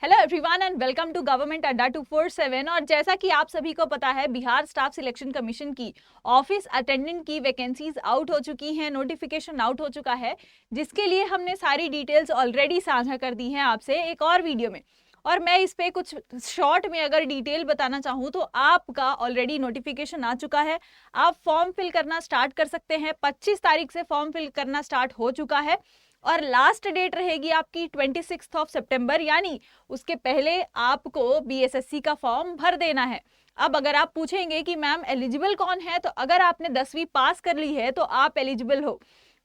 Hello everyone and welcome to government Adda 247। और जैसा कि आप सभी को पता है, बिहार स्टाफ सिलेक्शन कमीशन की ऑफिस अटेंडेंट की वैकेंसीज आउट हो चुकी हैं, नोटिफिकेशन आउट हो चुका है, जिसके लिए हमने सारी डिटेल्स ऑलरेडी साझा कर दी हैं आपसे एक और वीडियो में। और मैं इस पे कुछ शॉर्ट में अगर डिटेल बताना चाहूँ तो आपका ऑलरेडी नोटिफिकेशन आ चुका है। आप फॉर्म फिल करना स्टार्ट कर सकते हैं। 25 तारीख से फॉर्म फिल करना स्टार्ट हो चुका है और लास्ट डेट रहेगी आपकी 26 सितंबर, यानी उसके पहले आपको बीएसएससी का फॉर्म भर देना है। अब अगर आप पूछेंगे कि मैम एलिजिबल कौन है, तो अगर आपने 10वीं पास कर ली है तो आप एलिजिबल हो।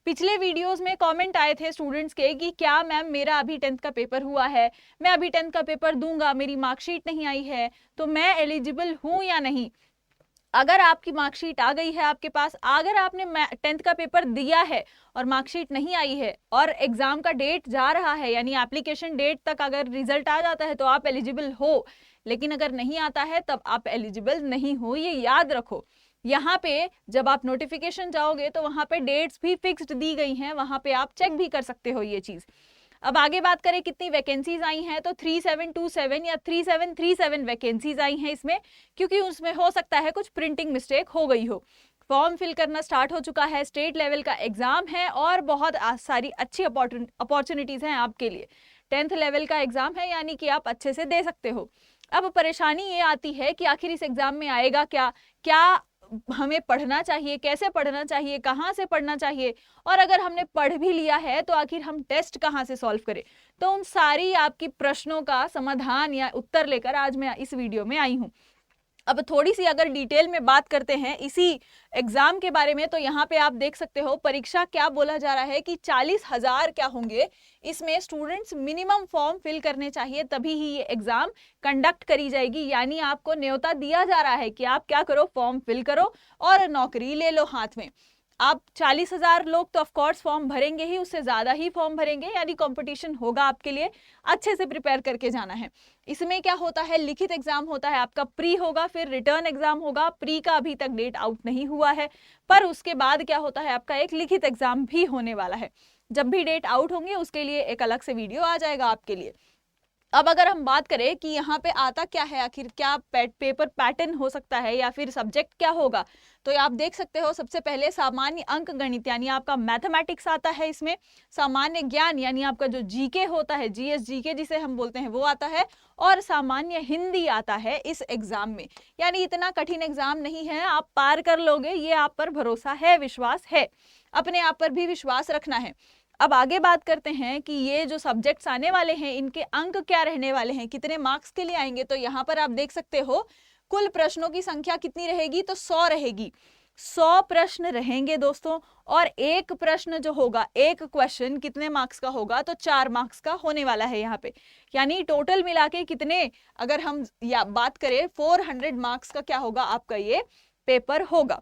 पिछले वीडियोस में कमेंट आए थे स्टूडेंट्स के कि क्या मैम मेरा अभी 10th का पेपर हुआ है, मैं अभी 10th का पेपर दूंगा, मेरी मार्कशीट नहीं आई है, तो मैं एलिजिबल हूं या नहीं। अगर आपकी मार्कशीट आ गई है आपके पास, अगर आपने 10th का पेपर दिया है और मार्कशीट नहीं आई है और एग्जाम का डेट जा रहा है, यानी एप्लीकेशन डेट तक अगर रिजल्ट आ जाता है तो आप एलिजिबल हो, लेकिन अगर नहीं आता है तब आप एलिजिबल नहीं हो, ये याद रखो। यहाँ पे जब आप नोटिफिकेशन जाओगे तो वहां पे डेट्स भी फिक्स्ड दी गई हैं, वहां पे आप चेक भी कर सकते हो ये चीज। अब आगे बात करें कितनी वैकेंसीज आई हैं, तो 3727 या 3737 वैकेंसीज आई हैं इसमें, क्योंकि उसमें हो सकता है कुछ प्रिंटिंग मिस्टेक हो गई हो। फॉर्म फिल करना स्टार्ट हो चुका है, स्टेट लेवल का एग्जाम है और बहुत सारी अच्छी अपॉर्चुनिटीज हैं आपके लिए। 10th लेवल का एग्जाम है, यानी कि आप अच्छे से दे सकते हो। अब परेशानी ये आती है कि आखिर इस एग्जाम में आएगा क्या, क्या हमें पढ़ना चाहिए, कैसे पढ़ना चाहिए, कहाँ से पढ़ना चाहिए, और अगर हमने पढ़ भी लिया है तो आखिर हम टेस्ट कहाँ से सॉल्व करें। तो उन सारी आपकी प्रश्नों का समाधान या उत्तर लेकर आज मैं इस वीडियो में आई हूँ। अब थोड़ी सी अगर डिटेल में बात करते हैं इसी एग्जाम के बारे में, तो यहाँ पे आप देख सकते हो परीक्षा क्या बोला जा रहा है कि 40,000 क्या होंगे। इसमें स्टूडेंट्स मिनिमम फॉर्म फिल करने चाहिए, तभी ही ये एग्जाम कंडक्ट करी जाएगी। यानी आपको न्योता दिया जा रहा है कि आप क्या करो, फॉर्म फिल करो और नौकरी ले लो हाथ में। आप 40,000 लोग तो ऑफकोर्स फॉर्म भरेंगे ही, उससे ज्यादा ही फॉर्म भरेंगे, यानी कंपटीशन होगा आपके लिए, अच्छे से प्रिपेयर करके जाना है। इसमें क्या होता है, लिखित एग्जाम होता है आपका, प्री होगा, फिर रिटर्न एग्जाम होगा। प्री का अभी तक डेट आउट नहीं हुआ है, पर उसके बाद क्या होता है आपका एक लिखित एग्जाम भी होने वाला है। जब भी डेट आउट होंगे उसके लिए एक अलग से वीडियो आ जाएगा आपके लिए। अब अगर हम बात करें कि यहाँ पे आता क्या है, आखिर क्या पेपर पैटर्न हो सकता है या फिर सब्जेक्ट क्या होगा, तो आप देख सकते हो सबसे पहले सामान्य अंक गणित यानी आपका मैथमेटिक्स आता है इसमें। सामान्य ज्ञान यानी आपका जो जीके होता है, जीएस जीके जिसे हम बोलते हैं, वो आता है। और सामान्य हिंदी आता है इस एग्जाम में। यानी इतना कठिन एग्जाम नहीं है, आप पार कर लोगे, ये आप पर भरोसा है, विश्वास है, अपने आप पर भी विश्वास रखना है। अब आगे बात करते हैं कि ये जो सब्जेक्ट्स आने वाले हैं इनके अंक क्या रहने वाले हैं, कितने मार्क्स के लिए आएंगे। तो यहाँ पर आप देख सकते हो कुल प्रश्नों की संख्या कितनी रहेगी, तो 100 रहेगी। 100 प्रश्न रहेंगे दोस्तों, और एक प्रश्न जो होगा, एक क्वेश्चन कितने मार्क्स का होगा, तो 4 मार्क्स का होने वाला है यहाँ पे। यानी टोटल मिला के कितने, अगर हम या बात करें 400 मार्क्स का क्या होगा आपका ये पेपर होगा।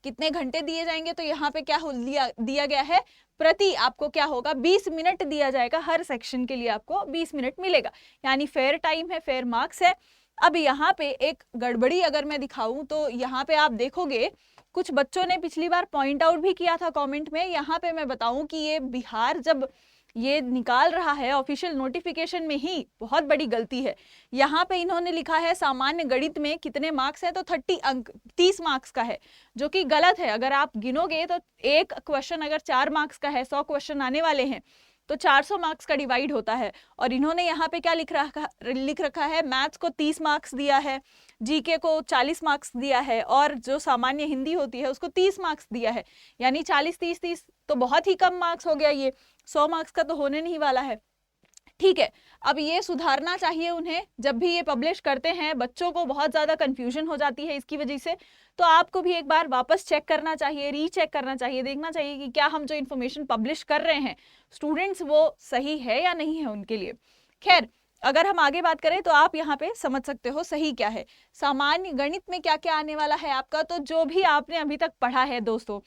कितने घंटे दिए जाएंगे, तो यहाँ पे क्या दिया गया है, प्रति आपको क्या होगा 20 मिनट दिया जाएगा, हर सेक्शन के लिए आपको 20 मिनट मिलेगा, यानी फेयर टाइम है, फेयर मार्क्स है। अब यहाँ पे एक गड़बड़ी अगर मैं दिखाऊं तो यहाँ पे आप देखोगे कुछ बच्चों ने पिछली बार पॉइंट आउट भी किया था कमेंट में। यहाँ पे मैं बताऊं कि ये बिहार जब ये निकाल रहा है ऑफिशियल नोटिफिकेशन में ही बहुत बड़ी गलती है। यहाँ पे इन्होंने लिखा है सामान्य गणित में कितने मार्क्स है, तो 30 अंक 30 मार्क्स का है, जो कि गलत है। अगर आप गिनोगे तो एक क्वेश्चन अगर 4 मार्क्स का है, 100 क्वेश्चन आने वाले हैं, तो 400 मार्क्स का डिवाइड होता है। और इन्होंने यहाँ पे क्या लिख रखा है, मैथ्स को 30 मार्क्स दिया है, जीके को 40 मार्क्स दिया है, और जो सामान्य हिंदी होती है उसको 30 मार्क्स दिया है। यानी 40 30 30 तो बहुत ही कम मार्क्स हो गया, ये 100 मार्क्स का तो होने नहीं वाला है। ठीक है, अब ये सुधारना चाहिए उन्हें। जब भी ये पब्लिश करते हैं बच्चों को बहुत ज्यादा कंफ्यूजन हो जाती है इसकी वजह से, तो आपको भी एक बार वापस चेक करना चाहिए, रीचेक करना चाहिए, देखना चाहिए कि क्या हम जो इन्फॉर्मेशन पब्लिश कर रहे हैं स्टूडेंट्स वो सही है या नहीं है उनके लिए। खैर, अगर हम आगे बात करें तो आप यहाँ पे समझ सकते हो सही क्या है। सामान्य गणित में क्या क्या आने वाला है आपका, तो जो भी आपने अभी तक पढ़ा है दोस्तों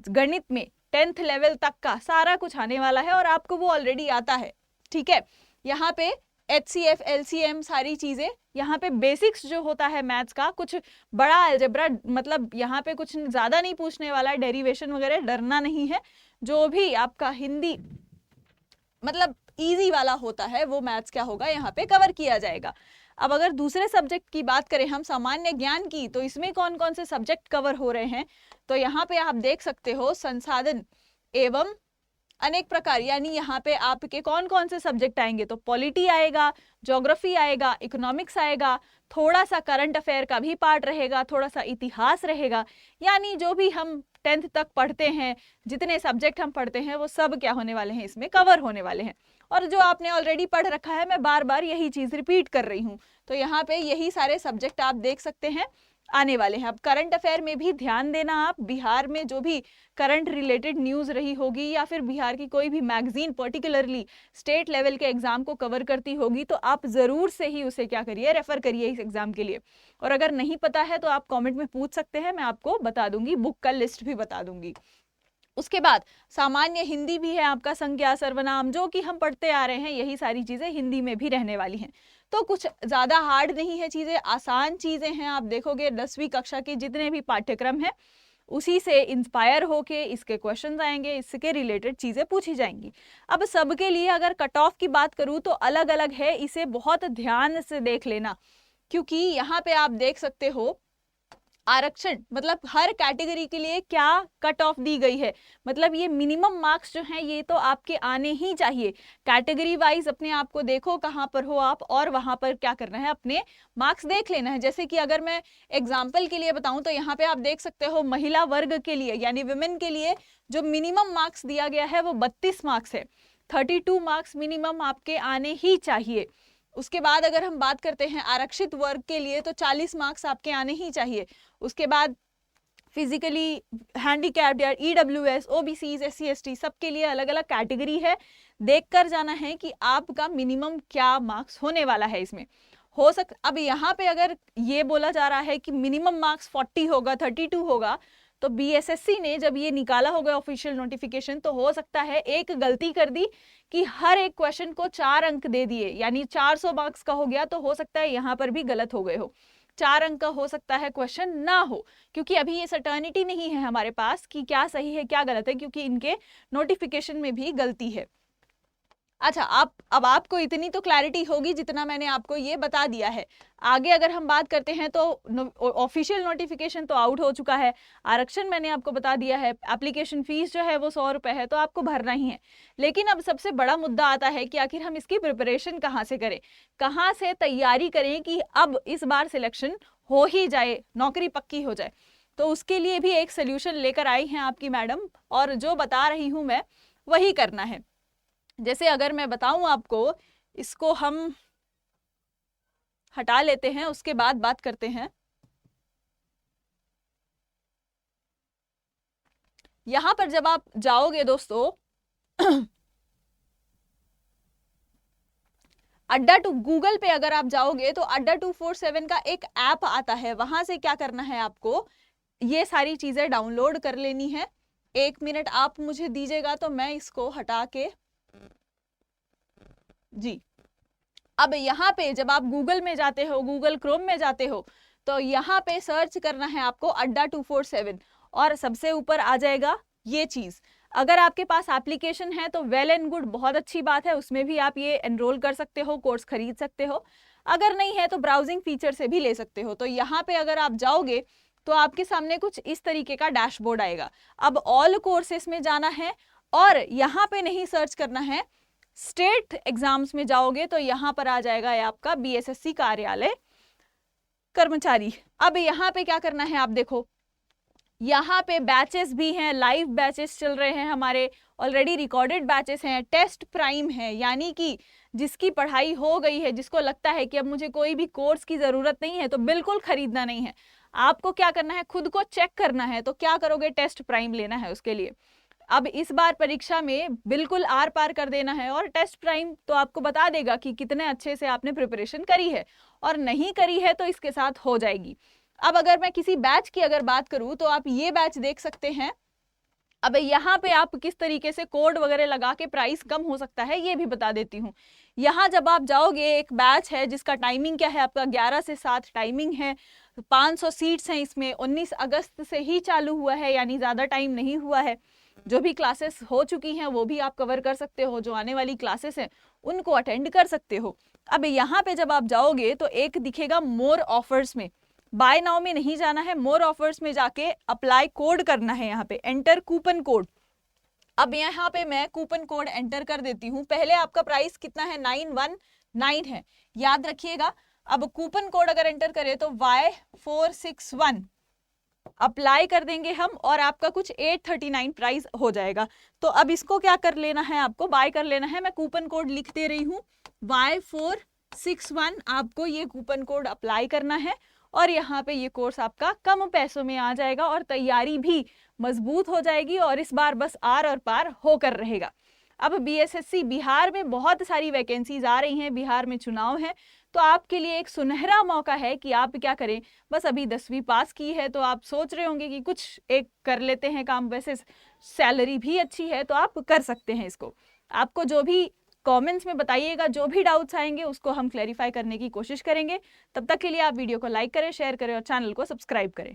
गणित में 10th लेवल तक का सारा कुछ आने वाला है, और आपको वो ऑलरेडी आता है। ठीक है, यहाँ पे HCF LCM सारी चीजें, यहाँ पे बेसिक्स जो होता है मैथ्स का, कुछ बड़ा अलजेब्रा मतलब यहाँ पे कुछ ज्यादा नहीं पूछने वाला है, डेरिवेशन वगैरह डरना नहीं है। जो भी आपका हिंदी मतलब इजी वाला होता है वो मैथ्स क्या होगा यहाँ पे कवर किया जाएगा। अब अगर दूसरे सब्जेक्ट की बात करें हम सामान्य ज्ञान की, तो इसमें कौन कौन से सब्जेक्ट कवर हो रहे हैं, तो यहाँ पे आप देख सकते हो संसाधन एवं अनेक प्रकार, यानी यहाँ पे आपके कौन कौन से सब्जेक्ट आएंगे, तो पॉलिटी आएगा, ज्योग्राफी आएगा, इकोनॉमिक्स आएगा, थोड़ा सा करंट अफेयर का भी पार्ट रहेगा, थोड़ा सा इतिहास रहेगा, यानी जो भी हम 10th तक पढ़ते हैं, जितने सब्जेक्ट हम पढ़ते हैं वो सब क्या होने वाले हैं, इसमें कवर होने वाले हैं। और जो आपने ऑलरेडी पढ़ रखा है, मैं बार बार यही चीज रिपीट कर रही हूँ, तो यहाँ पे यही सारे सब्जेक्ट आप देख सकते हैं आने वाले हैं। अब करंट अफेयर में भी ध्यान देना, आप बिहार में जो भी करंट रिलेटेड न्यूज रही होगी या फिर बिहार की कोई भी मैगजीन पर्टिकुलरली स्टेट लेवल के एग्जाम को कवर करती होगी, तो आप जरूर से ही उसे क्या करिए, रेफर करिए इस एग्जाम के लिए। और अगर नहीं पता है तो आप कमेंट में पूछ सकते हैं, मैं आपको बता दूंगी, बुक का लिस्ट भी बता दूंगी। उसके बाद सामान्य हिंदी भी है आपका, संज्ञा सर्वनाम जो कि हम पढ़ते आ रहे हैं, यही सारी चीजें हिंदी में भी रहने वाली हैं। तो कुछ ज्यादा हार्ड नहीं है चीजें, आसान चीजें हैं। आप देखोगे 10वीं कक्षा के जितने भी पाठ्यक्रम हैं उसी से इंस्पायर होके इसके क्वेश्चंस आएंगे, इसके रिलेटेड चीजें पूछी जाएंगी। अब सबके लिए अगर कट ऑफ की बात करूं तो अलग अलग है, इसे बहुत ध्यान से देख लेना, क्योंकि यहाँ पे आप देख सकते हो आरक्षण मतलब हर कैटेगरी के लिए क्या कट ऑफ दी गई है, मतलब ये मिनिमम मार्क्स जो हैं ये तो आपके आने ही चाहिए। कैटेगरी वाइज अपने आप को देखो कहाँ पर हो आप, और वहां पर क्या करना है, अपने मार्क्स देख लेना है। जैसे कि अगर मैं एग्जाम्पल के लिए बताऊं तो यहाँ पे आप देख सकते हो महिला वर्ग के लिए यानी विमेन के लिए जो मिनिमम मार्क्स दिया गया है वो 32 मार्क्स है, 32 मार्क्स मिनिमम आपके आने ही चाहिए। उसके बाद अगर हम बात करते हैं आरक्षित वर्ग के लिए तो 40 मार्क्स आपके आने ही चाहिए। उसके बाद फिजिकली हैंडीकैप्ड या ईडब्ल्यूएस, ओबीसीज, एससी एसटी सबके लिए अलग अलग कैटेगरी है, देखकर जाना है कि आपका मिनिमम क्या मार्क्स होने वाला है इसमें। हो सक अब यहाँ पे अगर ये बोला जा रहा है कि मिनिमम मार्क्स 40 होगा, 32 होगा, तो बीएसएससी ने जब ये निकाला होगा ऑफिशियल नोटिफिकेशन, तो हो सकता है एक गलती कर दी कि हर एक क्वेश्चन को 4 अंक दे दिए, यानी 400 मार्क्स का हो गया, तो हो सकता है यहाँ पर भी गलत हो गए हो, 4 अंक का हो सकता है क्वेश्चन ना हो, क्योंकि अभी ये सर्टेनिटी नहीं है हमारे पास कि क्या सही है क्या गलत है, क्योंकि इनके नोटिफिकेशन में भी गलती है। अच्छा, अब आपको इतनी तो क्लैरिटी होगी जितना मैंने आपको ये बता दिया है। आगे अगर हम बात करते हैं तो ऑफिशियल नोटिफिकेशन तो आउट हो चुका है, आरक्षण मैंने आपको बता दिया है, एप्लीकेशन फीस जो है वो 100 रुपए है, तो आपको भरना ही है। लेकिन अब सबसे बड़ा मुद्दा आता है कि आखिर हम इसकी प्रिपरेशन कहाँ से करें, कहाँ से तैयारी करें कि अब इस बार सिलेक्शन हो ही जाए, नौकरी पक्की हो जाए। तो उसके लिए भी एक सोल्यूशन लेकर आई हैं आपकी मैडम, और जो बता रही हूँ मैं वही करना है। जैसे अगर मैं बताऊं आपको, इसको हम हटा लेते हैं, उसके बाद बात करते हैं। यहां पर जब आप जाओगे दोस्तों अड्डा टू, गूगल पे अगर आप जाओगे तो अड्डा 247 का एक ऐप आता है, वहां से क्या करना है आपको, ये सारी चीजें डाउनलोड कर लेनी है। 1 मिनट आप मुझे दीजिएगा तो मैं इसको हटा के जी। अब यहाँ पे जब आप गूगल में जाते हो, गूगल क्रोम में जाते हो, तो यहाँ पे सर्च करना है आपको अड्डा 247 और सबसे ऊपर आ जाएगा ये चीज। अगर आपके पास एप्लीकेशन है तो वेल एंड गुड, बहुत अच्छी बात है, उसमें भी आप ये एनरोल कर सकते हो, कोर्स खरीद सकते हो। अगर नहीं है तो ब्राउजिंग फीचर से भी ले सकते हो। तो यहाँ पे अगर आप जाओगे तो आपके सामने कुछ इस तरीके का डैशबोर्ड आएगा। अब ऑल कोर्सेस में जाना है और यहाँ पे नहीं सर्च करना है, स्टेट एग्जाम्स में जाओगे तो यहां पर आ जाएगा आपका बीएसएससी कार्यालय कर्मचारी। अब यहाँ पे क्या करना है, आप देखो यहाँ पे बैचेस भी हैं, लाइव बैचेस चल रहे हैं हमारे, ऑलरेडी रिकॉर्डेड बैचेस हैं, टेस्ट प्राइम है, यानी कि जिसकी पढ़ाई हो गई है, जिसको लगता है कि अब मुझे कोई भी कोर्स की जरूरत नहीं है, तो बिल्कुल खरीदना नहीं है। आपको क्या करना है, खुद को चेक करना है, तो क्या करोगे, टेस्ट प्राइम लेना है उसके लिए। अब इस बार परीक्षा में बिल्कुल आर पार कर देना है, और टेस्ट प्राइम तो आपको बता देगा कि कितने अच्छे से आपने प्रिपरेशन करी है, और नहीं करी है तो इसके साथ हो जाएगी। अब अगर मैं किसी बैच की अगर बात करूं तो आप ये बैच देख सकते हैं। अब यहाँ पे आप किस तरीके से कोड वगैरह लगा के प्राइस कम हो सकता है ये भी बता देती हूँ। यहाँ जब आप जाओगे, एक बैच है जिसका टाइमिंग क्या है आपका, 11 से 7 टाइमिंग है, 500 सीट्स हैं इसमें, 19 अगस्त से ही चालू हुआ है, यानी ज़्यादा टाइम नहीं हुआ है। जो भी क्लासेस हो चुकी हैं वो भी आप कवर कर सकते हो, जो आने वाली क्लासेस हैं उनको अटेंड कर सकते हो। अब यहाँ पे जब आप जाओगे तो एक दिखेगा मोर ऑफर्स में, बाय नाउ में नहीं जाना है, मोर ऑफर्स में जाके अप्लाई कोड करना है, यहाँ पे एंटर कूपन कोड। अब यहाँ पे मैं कूपन कोड एंटर कर देती हूँ। पहले आपका प्राइस कितना है, 919 है, याद रखिएगा। अब कूपन कोड अगर एंटर करें तो Y461 अप्लाई कर देंगे हम और आपका कुछ 839 प्राइस हो जाएगा। तो अब इसको क्या कर लेना है, आपको बाय कर लेना है। मैं कूपन कोड लिख दे रही हूँ Y461, आपको ये कूपन कोड अप्लाई करना है और यहाँ पे ये कोर्स आपका कम पैसों में आ जाएगा और तैयारी भी मजबूत हो जाएगी और इस बार बस आर और पार होकर रहेगा। अब बीएसएससी बिहार में बहुत सारी वैकेंसीज आ रही हैं, बिहार में चुनाव है, तो आपके लिए एक सुनहरा मौका है कि आप क्या करें। बस अभी 10वीं पास की है तो आप सोच रहे होंगे कि कुछ एक कर लेते हैं काम, वैसे सैलरी भी अच्छी है तो आप कर सकते हैं इसको। आपको जो भी कमेंट्स में बताइएगा, जो भी डाउट्स आएंगे उसको हम क्लैरिफाई करने की कोशिश करेंगे। तब तक के लिए आप वीडियो को लाइक करें, शेयर करें और चैनल को सब्सक्राइब करें।